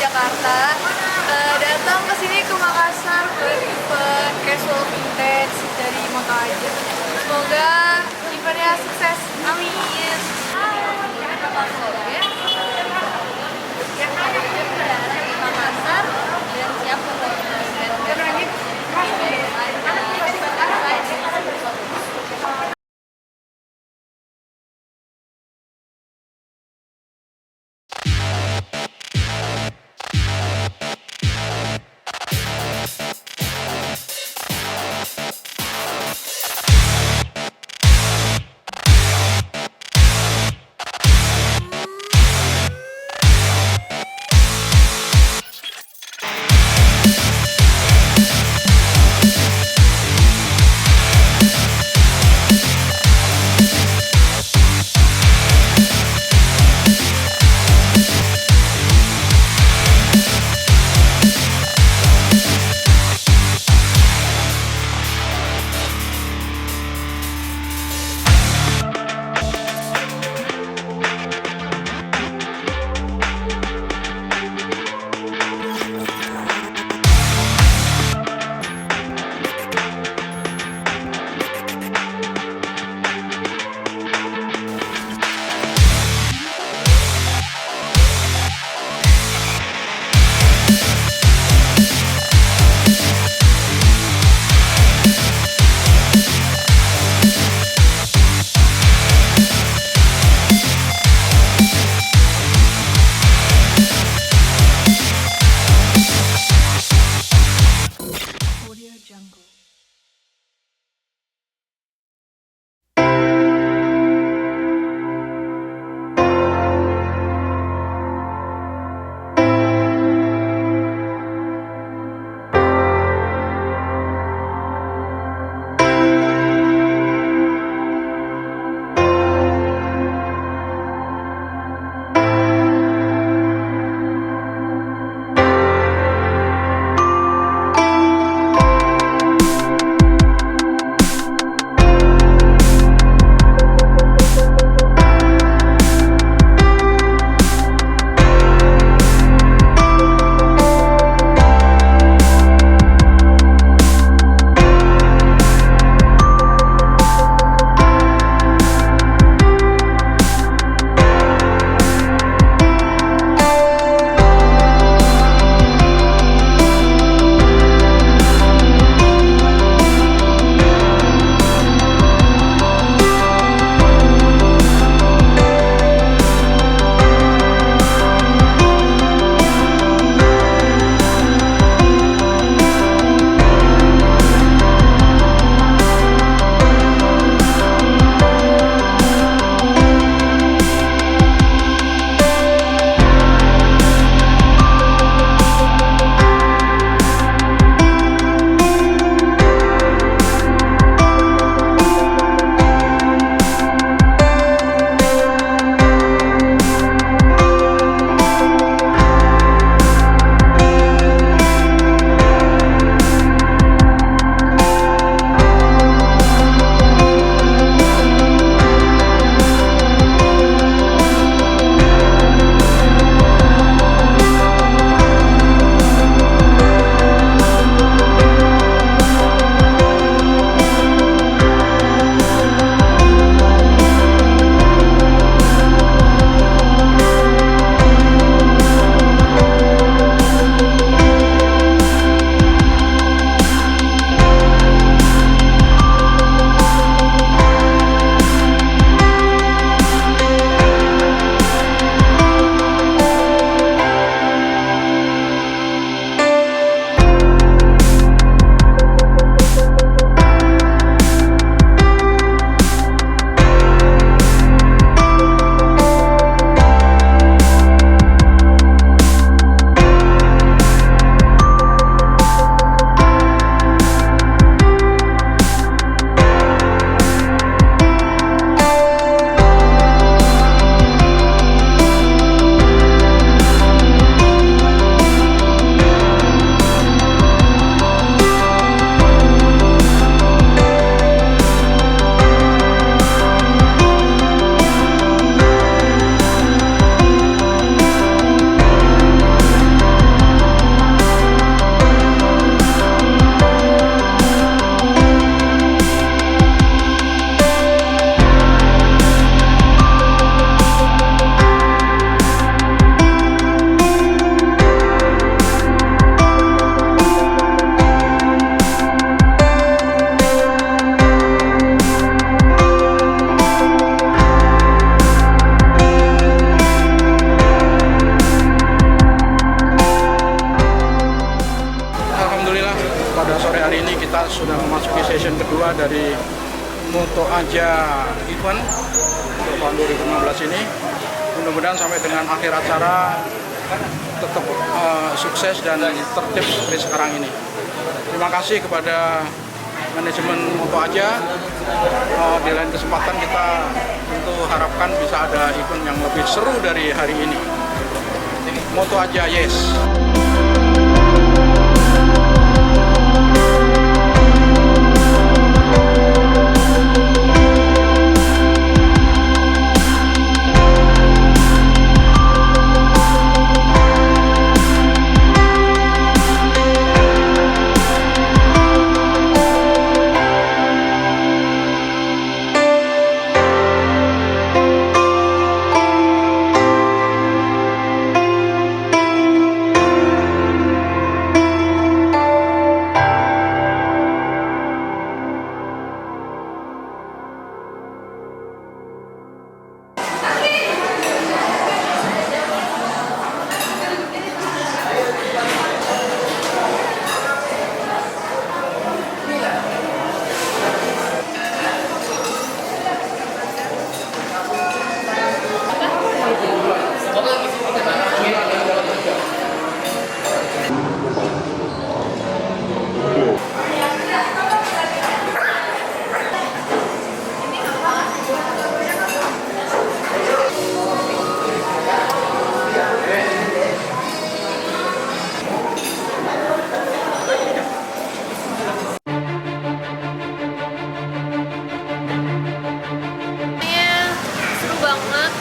Jakarta. Datang ke sini ke Makassar buat event casual vintage dari Moto aja. Semoga eventnya sukses. Amin. Makassar dan siap untuk kedua dari Moto Aja event untuk tahun 2015 ini. Mudah-mudahan sampai dengan akhir acara tetap sukses dan tertib seperti sekarang ini. Terima kasih kepada manajemen Moto Aja. Di lain kesempatan kita tentu harapkan bisa ada event yang lebih seru dari hari ini. Moto Aja, yes.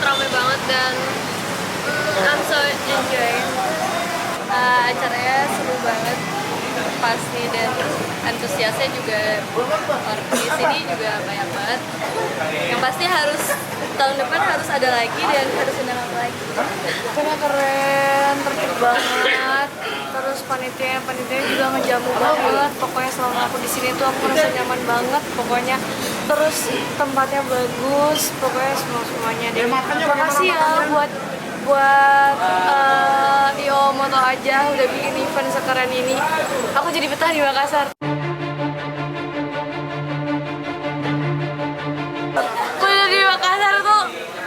Ramai banget dan I'm so enjoy. Acaranya seru banget pasti dan antusiasnya juga di sini juga banyak banget. Yang pasti harus tahun depan harus ada lagi dan harus undang apa lagi. Karena keren, tertib banget. Terus panitia juga ngejamu banget. Pokoknya selama aku di sini tuh aku merasa nyaman banget. Pokoknya terus tempatnya bagus. Pokoknya semuanya. Dan terima kasih ya buat Yo Moto Aja udah bikin event sekeren ini. Aku jadi betah di Makassar. Udah di Makassar tuh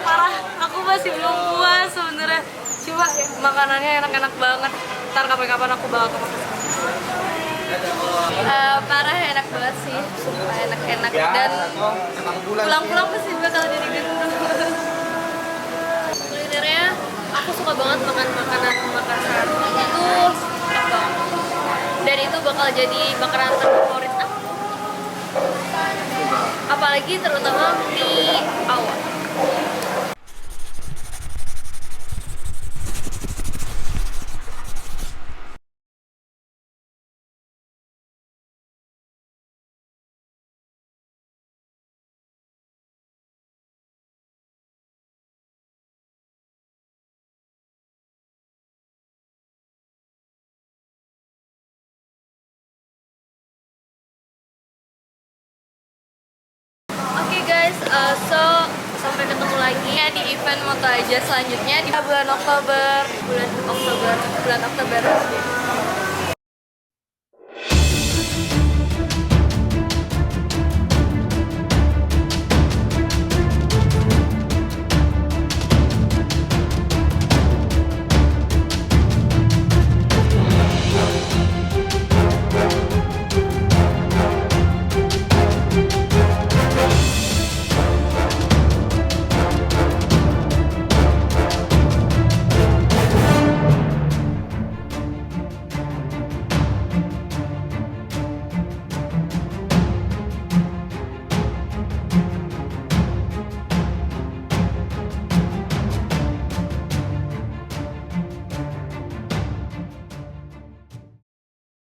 parah. Aku masih belum puas sebenarnya. Coba makanannya enak-enak banget. Ntar kapan-kapan aku bawa ke Makassar. Parah enak banget sih, sumpah enak-enak dan pulang-pulang pasti bakal jadi gendut. Kulinernya aku suka banget makan makanan Makassar itu enak banget dan itu bakal jadi makanan terfavorit aku, apalagi terutama mie awal. Oke guys, so sampai ketemu lagi ya di event Moto Aja selanjutnya di bulan Oktober.